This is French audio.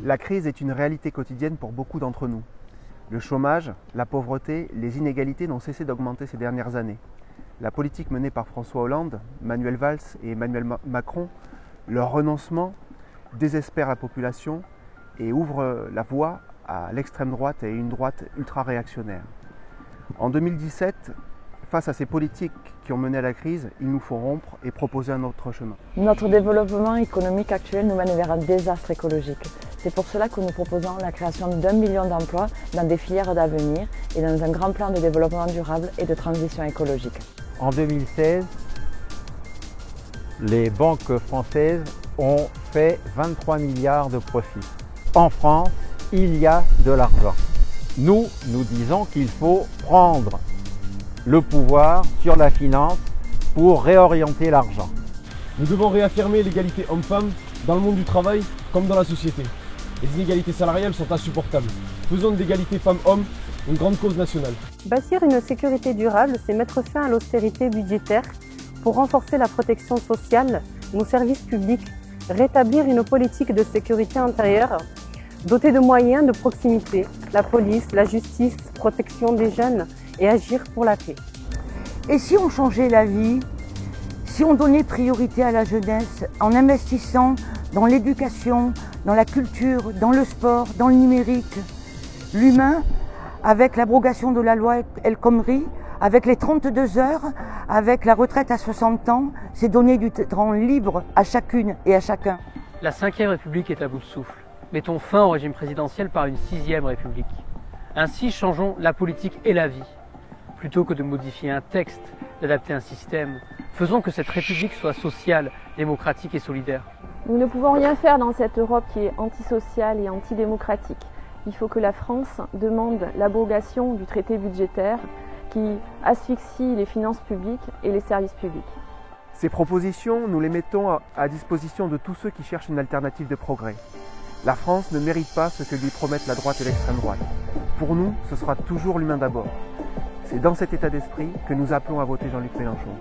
La crise est une réalité quotidienne pour beaucoup d'entre nous. Le chômage, la pauvreté, les inégalités n'ont cessé d'augmenter ces dernières années. La politique menée par François Hollande, Manuel Valls et Emmanuel Macron, leur renoncement désespère la population et ouvre la voie à l'extrême droite et une droite ultra-réactionnaire. En 2017, face à ces politiques qui ont mené à la crise, il nous faut rompre et proposer un autre chemin. Notre développement économique actuel nous mène vers un désastre écologique. C'est pour cela que nous proposons la création d'1 million d'emplois dans des filières d'avenir et dans un grand plan de développement durable et de transition écologique. En 2016, les banques françaises ont fait 23 milliards de profits. En France, il y a de l'argent. Nous disons qu'il faut prendre le pouvoir sur la finance pour réorienter l'argent. Nous devons réaffirmer l'égalité homme-femme dans le monde du travail comme dans la société. Les inégalités salariales sont insupportables. Faisons de l'égalité femmes-hommes une grande cause nationale. Bâtir une sécurité durable, c'est mettre fin à l'austérité budgétaire pour renforcer la protection sociale, nos services publics, rétablir une politique de sécurité intérieure, dotée de moyens de proximité, la police, la justice, protection des jeunes et agir pour la paix. Et si on changeait la vie, si on donnait priorité à la jeunesse en investissant dans l'éducation, dans la culture, dans le sport, dans le numérique, l'humain, avec l'abrogation de la loi El Khomri, avec les 32 heures, avec la retraite à 60 ans, c'est donner du temps libre à chacune et à chacun. La 5e République est à bout de souffle. Mettons fin au régime présidentiel par une 6e République. Ainsi, changeons la politique et la vie. Plutôt que de modifier un texte, d'adapter un système, faisons que cette République soit sociale, démocratique et solidaire. Nous ne pouvons rien faire dans cette Europe qui est antisociale et antidémocratique. Il faut que la France demande l'abrogation du traité budgétaire qui asphyxie les finances publiques et les services publics. Ces propositions, nous les mettons à disposition de tous ceux qui cherchent une alternative de progrès. La France ne mérite pas ce que lui promettent la droite et l'extrême droite. Pour nous, ce sera toujours l'humain d'abord. C'est dans cet état d'esprit que nous appelons à voter Jean-Luc Mélenchon.